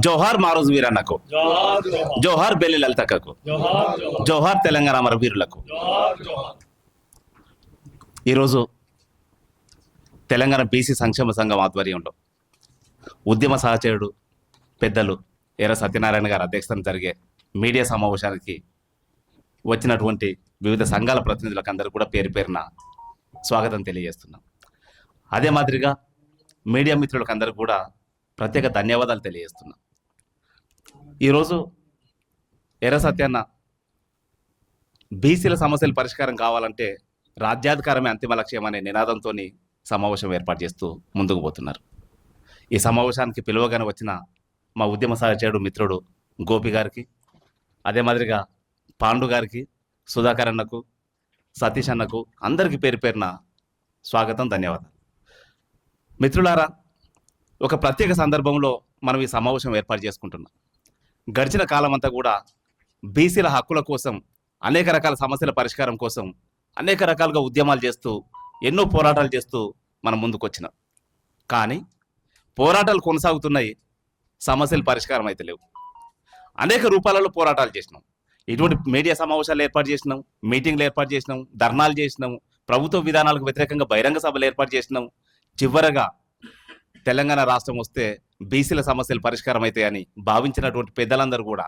జోహార్ మారోజు వీరన్నకు, జోహార్ belly లలితక్కకు, జోహార్ తెలంగాణ అమర వీరులకు. ఈరోజు తెలంగాణ బీసీ సంక్షేమ సంఘం ఆధ్వర్యంలో ఉద్యమ సహచరుడు పెద్దలు ఎర్ర సత్యనారాయణ గారి అధ్యక్షతన జరిగే మీడియా సమావేశానికి వచ్చినటువంటి వివిధ సంఘాల ప్రతినిధులకు అందరూ కూడా పేరు పేరున స్వాగతం తెలియజేస్తున్నాం. అదే మాదిరిగా మీడియా మిత్రులకు అందరూ కూడా ప్రత్యేక ధన్యవాదాలు తెలియజేస్తున్నాం. ఈరోజు ఎర్ర సత్యన్న బీసీల సమస్యల పరిష్కారం కావాలంటే రాజ్యాధికారమే అంతిమ లక్ష్యం అనే నినాదంతో సమావేశం ఏర్పాటు చేస్తూ ముందుకు పోతున్నారు. ఈ సమావేశానికి పిలువగానే వచ్చిన మా ఉద్యమ సహచరుడు మిత్రుడు గోపి గారికి, అదే మాదిరిగా పాండు గారికి, సుధాకర్ అన్నకు, సతీష్ అన్నకు అందరికీ పేరు పేరున స్వాగతం, ధన్యవాదాలు. మిత్రులారా, ఒక ప్రత్యేక సందర్భంలో మనం ఈ సమావేశం ఏర్పాటు చేసుకుంటున్నాం. గడిచిన కాలం అంతా కూడా బీసీల హక్కుల కోసం, అనేక రకాల సమస్యల పరిష్కారం కోసం అనేక రకాలుగా ఉద్యమాలు చేస్తూ ఎన్నో పోరాటాలు చేస్తూ మనం ముందుకు వచ్చినాం. కానీ పోరాటాలు కొనసాగుతున్నాయి, సమస్యలు పరిష్కారం అయితే లేవు. అనేక రూపాలలో పోరాటాలు చేసినాం. ఇటువంటి మీడియా సమావేశాలు ఏర్పాటు చేసినాం, మీటింగ్లు ఏర్పాటు చేసినాం, ధర్నాలు చేసినాం, ప్రభుత్వ విధానాలకు వ్యతిరేకంగా బహిరంగ సభలు ఏర్పాటు చేసినాం. చివరగా తెలంగాణ రాష్ట్రం వస్తే బీసీల సమస్యలు పరిష్కారం అవుతాయని భావించినటువంటి పెద్దలందరూ కూడా,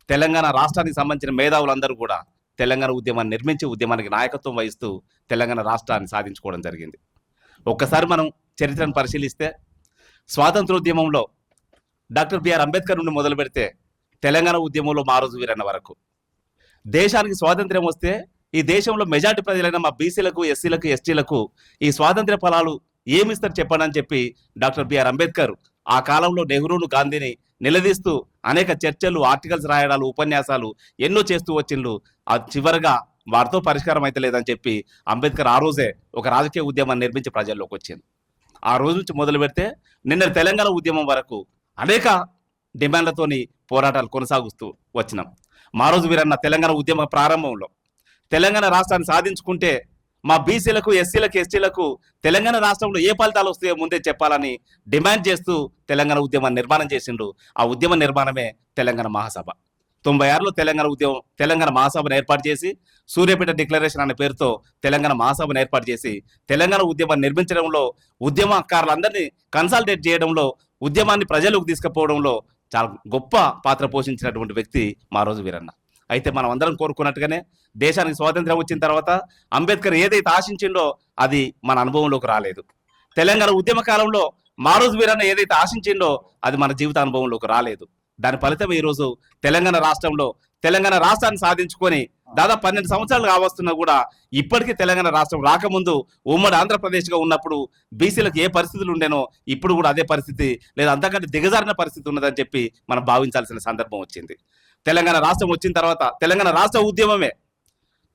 తెలంగాణ రాష్ట్రానికి సంబంధించిన మేధావులందరూ కూడా తెలంగాణ ఉద్యమాన్ని నిర్మించి ఉద్యమానికి నాయకత్వం వహిస్తూ తెలంగాణ రాష్ట్రాన్ని సాధించుకోవడం జరిగింది. ఒక్కసారి మనం చరిత్రను పరిశీలిస్తే స్వాతంత్రోద్యమంలో డాక్టర్ బిఆర్ అంబేద్కర్ నుండి మొదలు పెడితే తెలంగాణ ఉద్యమంలో మారోజు వీరన్న వరకు దేశానికి స్వాతంత్ర్యం వస్తే ఈ దేశంలో మెజార్టీ ప్రజలైన మా బీసీలకు, ఎస్సీలకు, ఎస్టీలకు ఈ స్వాతంత్ర్య ఫలాలు ఏమిస్తారు చెప్పండి అని చెప్పి డాక్టర్ బిఆర్ అంబేద్కర్ ఆ కాలంలో నెహ్రూను, గాంధీని నిలదీస్తూ అనేక చర్చలు, ఆర్టికల్స్ రాయడాలు, ఉపన్యాసాలు ఎన్నో చేస్తూ వచ్చిండ్రు. ఆ చివరగా వారితో పరిష్కారం అయితే లేదని చెప్పి అంబేద్కర్ ఆ రోజే ఒక రాజకీయ ఉద్యమాన్ని నిర్మించి ప్రజల్లోకి వచ్చింది. ఆ రోజు నుంచి మొదలు పెడితే నిన్న తెలంగాణ ఉద్యమం వరకు అనేక డిమాండ్లతోని పోరాటాలు కొనసాగుతూ వచ్చినాం. మారోజు వీరన్న తెలంగాణ ఉద్యమ ప్రారంభంలో తెలంగాణ రాష్ట్రాన్ని సాధించుకుంటే మా బీసీలకు, ఎస్సీలకు, ఎస్టీలకు తెలంగాణ రాష్ట్రంలో ఏ ఫలితాలు వస్తాయో ముందే చెప్పాలని డిమాండ్ చేస్తూ తెలంగాణ ఉద్యమాన్ని నిర్మాణం చేసిండు. ఆ ఉద్యమ నిర్మాణమే తెలంగాణ మహాసభ. 96లో తెలంగాణ మహాసభను ఏర్పాటు చేసి సూర్యాపేట డిక్లరేషన్ అనే పేరుతో తెలంగాణ మహాసభను ఏర్పాటు చేసి తెలంగాణ ఉద్యమాన్ని నిర్మించడంలో, ఉద్యమకారులందరినీ కన్సల్టేట్ చేయడంలో, ఉద్యమాన్ని ప్రజలకు తీసుకుపోవడంలో చాలా గొప్ప పాత్ర పోషించినటువంటి వ్యక్తి మారోజు వీరన్న. అయితే మనం అందరం కోరుకున్నట్టుగానే దేశానికి స్వాతంత్ర్యం వచ్చిన తర్వాత అంబేద్కర్ ఏదైతే ఆశించిండో అది మన అనుభవంలోకి రాలేదు. తెలంగాణ ఉద్యమ కాలంలో మారోజు వీరన్న ఏదైతే ఆశించిండో అది మన జీవిత అనుభవంలోకి రాలేదు. దాని ఫలితం ఈరోజు తెలంగాణ రాష్ట్రంలో తెలంగాణ రాష్ట్రాన్ని సాధించుకొని దాదాపు 12 సంవత్సరాలు కావస్తున్నా కూడా ఇప్పటికీ తెలంగాణ రాష్ట్రం రాకముందు ఉమ్మడి ఆంధ్రప్రదేశ్గా ఉన్నప్పుడు బీసీలకు ఏ పరిస్థితులు ఉండేనో ఇప్పుడు కూడా అదే పరిస్థితి లేదా అంతకంటే దిగజారిన పరిస్థితి ఉన్నదని చెప్పి మనం భావించాల్సిన సందర్భం వచ్చింది. తెలంగాణ రాష్ట్రం వచ్చిన తర్వాత తెలంగాణ రాష్ట్ర ఉద్యమమే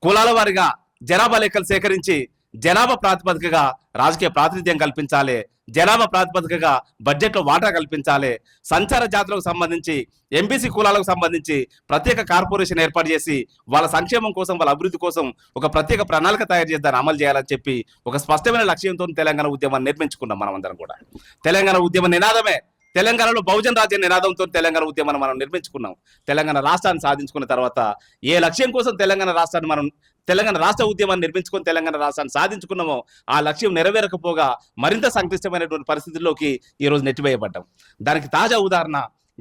కులాల వారిగా జనాభా లెక్కలు సేకరించి జనాభా ప్రాతిపదికగా రాజకీయ ప్రాతినిధ్యం కల్పించాలి, జనాభా ప్రాతిపదికగా బడ్జెట్లో వాటా కల్పించాలి, సంచార జాతులకు సంబంధించి ఎంబీసీ కులాలకు సంబంధించి ప్రత్యేక కార్పొరేషన్ ఏర్పాటు చేసి వాళ్ళ సంక్షేమం కోసం, వాళ్ళ అభివృద్ధి కోసం ఒక ప్రత్యేక ప్రణాళిక తయారు చేసి దాన్ని అమలు చేయాలని చెప్పి ఒక స్పష్టమైన లక్ష్యంతో తెలంగాణ ఉద్యమాన్ని నిర్మించుకున్నాం. మనం అందరం కూడా తెలంగాణ ఉద్యమ నినాదమే తెలంగాణలో బహుజన రాజ్య నినాదంతో తెలంగాణ ఉద్యమాన్ని మనం నిర్మించుకున్నాం. తెలంగాణ రాష్ట్రాన్ని సాధించుకున్న తర్వాత ఏ లక్ష్యం కోసం తెలంగాణ రాష్ట్ర ఉద్యమాన్ని నిర్మించుకొని తెలంగాణ రాష్ట్రాన్ని సాధించుకున్నామో ఆ లక్ష్యం నెరవేరకపోగా మరింత సంక్లిష్టమైనటువంటి పరిస్థితుల్లోకి ఈరోజు నెట్టివేయబడ్డాం. దానికి తాజా ఉదాహరణ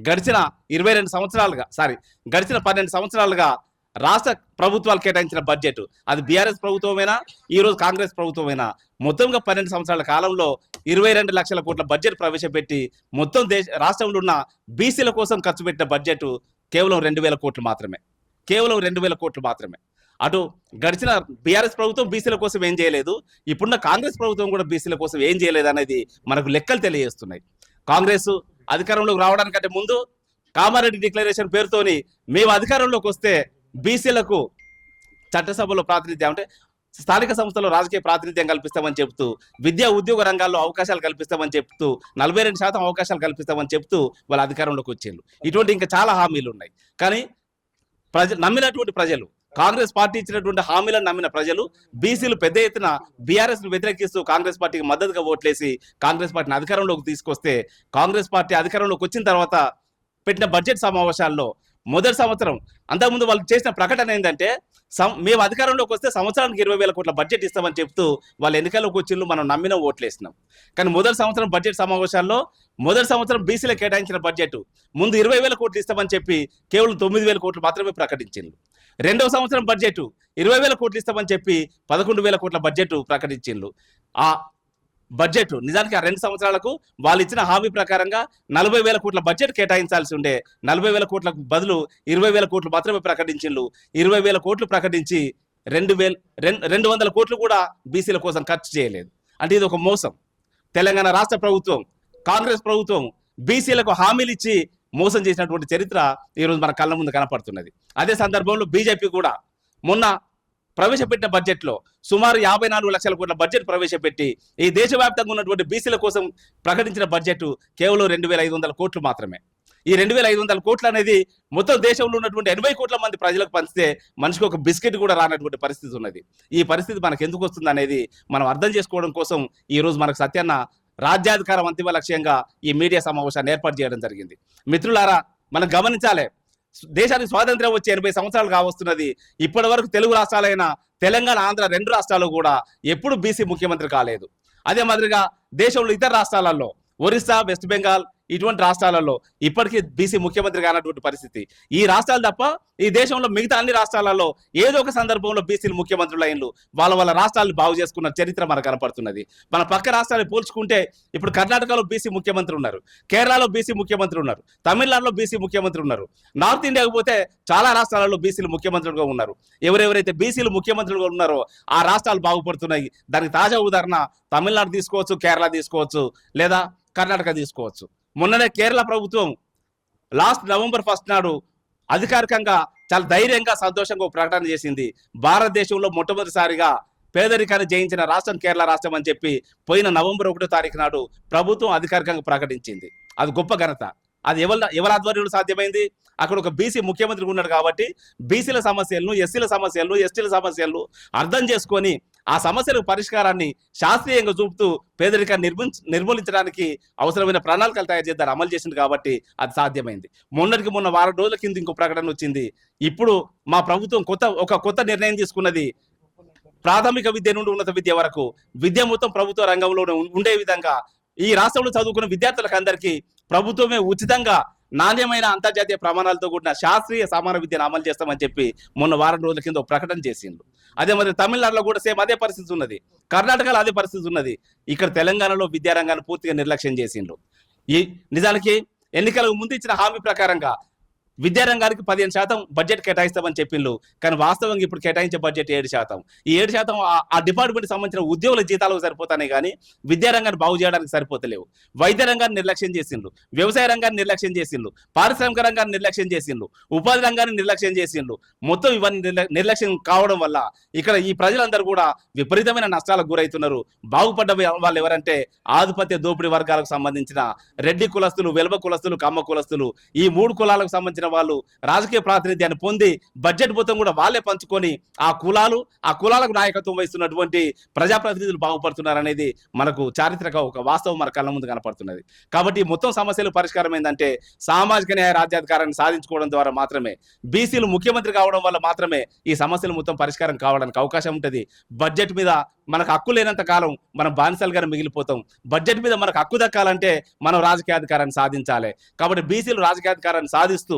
గడిచిన 12 సంవత్సరాలుగా రాష్ట్ర ప్రభుత్వాలు కేటాయించిన బడ్జెట్, అది బీఆర్ఎస్ ప్రభుత్వమైనా ఈరోజు కాంగ్రెస్ ప్రభుత్వమైనా మొత్తంగా 12 సంవత్సరాల కాలంలో 22 లక్షల కోట్ల బడ్జెట్ ప్రవేశపెట్టి మొత్తం రాష్ట్రంలో ఉన్న బీసీల కోసం ఖర్చు పెట్టిన బడ్జెట్ కేవలం 2,000 కోట్లు మాత్రమే. కేవలం 2,000 కోట్లు మాత్రమే. అటు గడిచిన బీఆర్ఎస్ ప్రభుత్వం బీసీల కోసం ఏం చేయలేదు, ఇప్పుడున్న కాంగ్రెస్ ప్రభుత్వం కూడా బీసీల కోసం ఏం చేయలేదు అనేది మనకు లెక్కలు తెలియజేస్తున్నాయి. కాంగ్రెస్ అధికారంలోకి రావడానికంటే ముందు కామారెడ్డి డిక్లరేషన్ పేరుతోని మేము అధికారంలోకి వస్తే బీసీలకు చట్టసభలో ప్రాతినిధ్యం అంటే స్థానిక సంస్థలో రాజకీయ ప్రాతినిధ్యం కల్పిస్తామని చెప్తూ, విద్యా ఉద్యోగ రంగాల్లో అవకాశాలు కల్పిస్తామని చెప్తూ, 42% అవకాశాలు కల్పిస్తామని చెప్తూ వాళ్ళ అధికారంలోకి వచ్చేళ్ళు. ఇటువంటి ఇంకా చాలా హామీలు ఉన్నాయి. కానీ నమ్మినటువంటి ప్రజలు, కాంగ్రెస్ పార్టీ ఇచ్చినటువంటి హామీలను నమ్మిన ప్రజలు, బీసీలు పెద్ద ఎత్తున బీఆర్ఎస్ ను వ్యతిరేకిస్తూ కాంగ్రెస్ పార్టీకి మద్దతుగా ఓట్లేసి కాంగ్రెస్ పార్టీని అధికారంలోకి తీసుకొస్తే, కాంగ్రెస్ పార్టీ అధికారంలోకి వచ్చిన తర్వాత పెట్టిన బడ్జెట్ సమావేశాల్లో మొదటి సంవత్సరం అంతకుముందు వాళ్ళు చేసిన ప్రకటన ఏంటంటే మేము అధికారంలోకి వస్తే సంవత్సరానికి 20,000 కోట్ల బడ్జెట్ ఇస్తామని చెప్తూ వాళ్ళు ఎన్నికల్లోకి వచ్చిళ్ళు, మనం నమ్మిన ఓట్లేసినాం. కానీ మొదటి సంవత్సరం బడ్జెట్ సమావేశాల్లో మొదటి సంవత్సరం బీసీలకు కేటాయించిన బడ్జెట్ ముందు 20,000 కోట్లు ఇస్తామని చెప్పి కేవలం 9,000 కోట్లు మాత్రమే ప్రకటించిండ్రు. రెండవ సంవత్సరం బడ్జెట్ 20,000 కోట్లు ఇస్తామని చెప్పి 11,000 కోట్ల బడ్జెట్ ప్రకటించిండ్రు. ఆ బడ్జెట్ నిజానికి ఆ 2 సంవత్సరాలకు వాళ్ళు ఇచ్చిన హామీ ప్రకారంగా 40,000 కోట్ల బడ్జెట్ కేటాయించాల్సి ఉండే 40,000 కోట్లకు బదులు 20,000 కోట్లు మాత్రమే ప్రకటించిండ్రు. 20,000 కోట్లు ప్రకటించి 200 కోట్లు కూడా బీసీల కోసం ఖర్చు చేయలేదు. అంటే ఇది ఒక మోసం. తెలంగాణ రాష్ట్ర ప్రభుత్వం, కాంగ్రెస్ ప్రభుత్వం బీసీలకు హామీలు ఇచ్చి మోసం చేసినటువంటి చరిత్ర ఈరోజు మన కళ్ళ ముందు కనపడుతున్నది. అదే సందర్భంలో బీజేపీ కూడా మొన్న ప్రవేశపెట్టిన బడ్జెట్లో సుమారు 54 లక్షల కోట్ల బడ్జెట్ ప్రవేశపెట్టి ఈ దేశవ్యాప్తంగా ఉన్నటువంటి బీసీల కోసం ప్రకటించిన బడ్జెట్ కేవలం 2,500 కోట్లు మాత్రమే. ఈ 2,500 కోట్లు అనేది మొత్తం దేశంలో ఉన్నటువంటి 80 కోట్ల మంది ప్రజలకు పంచితే మనిషికి ఒక బిస్కెట్ కూడా రానటువంటి పరిస్థితి ఉన్నది. ఈ పరిస్థితి మనకు ఎందుకు వస్తుంది అనేది మనం అర్థం చేసుకోవడం కోసం ఈ రోజు మనకు సత్యన్న రాజ్యాధికారం అంతిమ లక్ష్యంగా ఈ మీడియా సమావేశాన్ని ఏర్పాటు చేయడం జరిగింది. మిత్రులారా, మనం గమనించాలి, దేశానికి స్వాతంత్ర్యం వచ్చి 80 సంవత్సరాలు కావస్తున్నది. ఇప్పటి వరకు తెలుగు రాష్ట్రాలైన తెలంగాణ, ఆంధ్ర 2 రాష్ట్రాలు కూడా ఎప్పుడు బీసీ ముఖ్యమంత్రి కాలేదు. అదే మాదిరిగా దేశంలో ఇతర రాష్ట్రాలలో ఒరిస్సా, వెస్ట్ బెంగాల్ ఇటువంటి రాష్ట్రాలలో ఇప్పటికీ బీసీ ముఖ్యమంత్రి కానటువంటి పరిస్థితి. ఈ రాష్ట్రాలు తప్ప ఈ దేశంలో మిగతా అన్ని రాష్ట్రాలలో ఏదో ఒక సందర్భంలో బీసీలు ముఖ్యమంత్రులు అయినలు వాళ్ళ రాష్ట్రాలను బాగు చేసుకున్న చరిత్ర మనకు కనపడుతున్నది. మన పక్క రాష్ట్రాన్ని పోల్చుకుంటే ఇప్పుడు కర్ణాటకలో బీసీ ముఖ్యమంత్రి ఉన్నారు, కేరళలో బీసీ ముఖ్యమంత్రి ఉన్నారు, తమిళనాడులో బీసీ ముఖ్యమంత్రి ఉన్నారు, నార్త్ ఇండియాకు పోతే చాలా రాష్ట్రాలలో బీసీలు ముఖ్యమంత్రులుగా ఉన్నారు. ఎవరెవరైతే బీసీలు ముఖ్యమంత్రులుగా ఉన్నారో ఆ రాష్ట్రాలు బాగుపడుతున్నాయి. దానికి తాజా ఉదాహరణ తమిళనాడు తీసుకోవచ్చు, కేరళ తీసుకోవచ్చు, లేదా కర్ణాటక తీసుకోవచ్చు. మొన్ననే కేరళ ప్రభుత్వం లాస్ట్ నవంబర్ 1 నాడు అధికారికంగా చాలా ధైర్యంగా, సంతోషంగా ఒక ప్రకటన చేసింది. భారతదేశంలో మొట్టమొదటిసారిగా పేదరికాన్ని జయించిన రాష్ట్రం కేరళ రాష్ట్రం అని చెప్పి పోయిన నవంబర్ 1వ తారీఖు నాడు ప్రభుత్వం అధికారికంగా ప్రకటించింది. అది గొప్ప ఘనత. అది ఎవరి ఆధ్వర్యంలో సాధ్యమైంది? అక్కడ ఒక బీసీ ముఖ్యమంత్రి ఉన్నాడు కాబట్టి బీసీల సమస్యలను, ఎస్సీల సమస్యలను, ఎస్టీల సమస్యలను అర్థం చేసుకొని ఆ సమస్యల పరిష్కారాన్ని శాస్త్రీయంగా చూపుతూ పేదరికాన్ని నిర్మూలించడానికి అవసరమైన ప్రణాళికలు తయారు చేద్దారు అమలు చేసింది కాబట్టి అది సాధ్యమైంది. మొన్న వారం రోజుల కింద ఇంకో ప్రకటన వచ్చింది. ఇప్పుడు మా ప్రభుత్వం కొత్త నిర్ణయం తీసుకున్నది. ప్రాథమిక విద్య నుండి ఉన్నత విద్య వరకు విద్య మొత్తం ప్రభుత్వ రంగంలో ఉండే విధంగా ఈ రాష్ట్రంలో చదువుకున్న విద్యార్థులకు అందరికీ ప్రభుత్వమే ఉచితంగా నాణ్యమైన అంతర్జాతీయ ప్రమాణాలతో కూడిన శాస్త్రీయ సమాన విద్యను అమలు చేస్తామని చెప్పి మొన్న వారం రోజుల కింద ఒక ప్రకటన చేసిండ్రు. అదే మరి తమిళనాడులో కూడా సేమ్ అదే పరిస్థితి ఉన్నది, కర్ణాటకలో అదే పరిస్థితి ఉన్నది. ఇక్కడ తెలంగాణలో విద్యారంగాన్ని పూర్తిగా నిర్లక్ష్యం చేసిండ్రు. ఈ నిజానికి ఎన్నికలకు ముందు ఇచ్చిన హామీ ప్రకారంగా విద్యారంగానికి 15% బడ్జెట్ కేటాయిస్తామని చెప్పిండ్రు. కానీ వాస్తవంగా ఇప్పుడు కేటాయించే బడ్జెట్ 7%. ఈ 7% ఆ డిపార్ట్మెంట్కి సంబంధించిన ఉద్యోగుల జీతాలకు సరిపోతానే కానీ విద్యారంగాన్ని బాగు చేయడానికి సరిపోతలేవు. వైద్య రంగాన్ని నిర్లక్ష్యం చేసిండ్రు, వ్యవసాయ రంగాన్ని నిర్లక్ష్యం చేసిండ్రు, పారిశ్రామిక రంగాన్ని నిర్లక్ష్యం చేసిండ్రు, ఉపాధి రంగాన్ని నిర్లక్ష్యం చేసిండ్రు. మొత్తం ఇవన్నీ నిర్లక్ష్యం కావడం వల్ల ఇక్కడ ఈ ప్రజలందరూ కూడా విపరీతమైన నష్టాలకు గురవుతున్నారు. బాగుపడ్డ వాళ్ళు ఎవరంటే ఆధిపత్య దోపిడీ వర్గాలకు సంబంధించిన రెడ్డి కులస్తులు, వెల్వ కులస్తులు, కమ్మ కులస్తులు, ఈ 3 కులాలకు సంబంధించిన వాళ్ళు రాజకీయ ప్రాతినిధ్యాన్ని పొంది బడ్జెట్ మొత్తం కూడా వాళ్ళే పంచుకొని ఆ కులాలకు నాయకత్వం వహిస్తున్నటువంటి ప్రజాప్రతినిధులు బాగుపడుతున్నారనేది మనకు చారిత్రక ఒక వాస్తవం మన కళ్ళ ముందు కనపడుతున్నది. కాబట్టి మొత్తం సమస్యలు పరిష్కారం ఏంటంటే సామాజిక న్యాయ రాజ్యాధికారాన్ని సాధించుకోవడం ద్వారా మాత్రమే, బీసీలు ముఖ్యమంత్రి కావడం వల్ల మాత్రమే ఈ సమస్యలు మొత్తం పరిష్కారం కావడానికి అవకాశం ఉంటుంది. బడ్జెట్ మీద మనకు హక్కు లేనంత కాలం మనం బానిసలుగానే మిగిలిపోతాం. బడ్జెట్ మీద మనకు హక్కు దక్కాలంటే మనం రాజకీయాధికారాన్ని సాధించాలి. కాబట్టి బీసీలు రాజకీయాధికారాన్ని సాధిస్తూ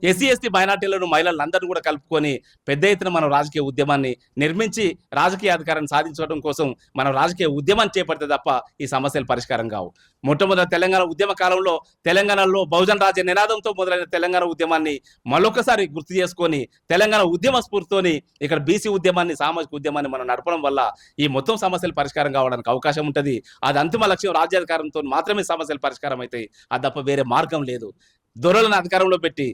ఎస్సీ ఎస్టీ మైనార్టీలను, మహిళలందరినీ కూడా కలుపుకొని పెద్ద ఎత్తున మనం రాజకీయ ఉద్యమాన్ని నిర్మించి రాజకీయ అధికారాన్ని సాధించడం కోసం మనం రాజకీయ ఉద్యమాన్ని చేపడితే తప్ప ఈ సమస్యలు పరిష్కారం కావు. మొట్టమొదటి తెలంగాణ ఉద్యమ కాలంలో తెలంగాణలో బహుజన రాజ్య నినాదంతో మొదలైన తెలంగాణ ఉద్యమాన్ని మరొకసారి గుర్తు చేసుకొని తెలంగాణ ఉద్యమ స్ఫూర్తితోని ఇక్కడ బీసీ ఉద్యమాన్ని, సామాజిక ఉద్యమాన్ని మనం నడపడం వల్ల ఈ మొత్తం సమస్యలు పరిష్కారం కావడానికి అవకాశం ఉంటుంది. అది అంతిమ లక్ష్యం. రాజ్యాధికారంతో మాత్రమే సమస్యలు పరిష్కారం అవుతాయి. అది తప్ప వేరే మార్గం లేదు. దొరలను అధికారంలో పెట్టి,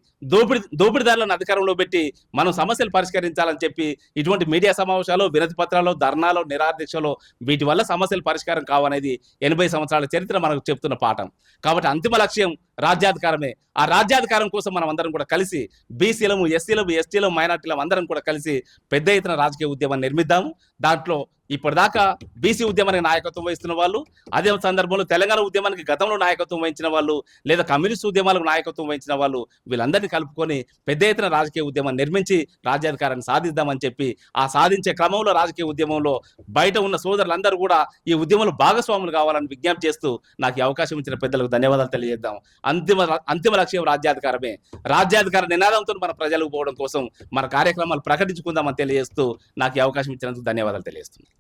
దోపిడిదారులను అధికారంలో పెట్టి మనం సమస్యలు పరిష్కరించాలని చెప్పి ఇటువంటి మీడియా సమావేశాలు, వినతి పత్రాలు, ధర్నాలు, నిరాదీక్షలు వీటి వల్ల సమస్యలు పరిష్కారం కావనేది 80 సంవత్సరాల చరిత్ర మనకు చెప్తున్న పాఠం. కాబట్టి అంతిమ లక్ష్యం రాజ్యాధికారమే. ఆ రాజ్యాధికారం కోసం మనం అందరం కూడా కలిసి బీసీలము, ఎస్సీలము, ఎస్టీలము, మైనార్టీలము అందరం కూడా కలిసి పెద్ద ఎత్తున రాజకీయ ఉద్యమాన్ని నిర్మిద్దాము. దాంట్లో ఇప్పటిదాకా బీసీ ఉద్యమానికి నాయకత్వం వహిస్తున్న వాళ్ళు, అదే సందర్భంలో తెలంగాణ ఉద్యమానికి గతంలో నాయకత్వం వహించిన వాళ్ళు, లేదా కమ్యూనిస్ట్ ఉద్యమాలకు నాయకత్వం వహించిన వాళ్ళు, వీళ్ళందరినీ కలుపుకొని పెద్ద ఎత్తున రాజకీయ ఉద్యమం నిర్మించి రాజ్యాధికారాన్ని సాధిద్దామని చెప్పి, ఆ సాధించే క్రమంలో రాజకీయ ఉద్యమంలో బయట ఉన్న సోదరులందరూ కూడా ఈ ఉద్యమంలో భాగస్వాములు కావాలని విజ్ఞప్తి చేస్తూ నాకు ఈ అవకాశం ఇచ్చిన పెద్దలకు ధన్యవాదాలు తెలియజేద్దాం. అంతిమ లక్ష్యం రాజ్యాధికారమే. రాజ్యాధికార నినాదంతో మన ప్రజలకు పోవడం కోసం మన కార్యక్రమాలు ప్రకటించుకుందామని తెలియజేస్తూ నాకు ఈ అవకాశం ఇచ్చినందుకు ధన్యవాదాలు తెలియజేస్తున్నాను.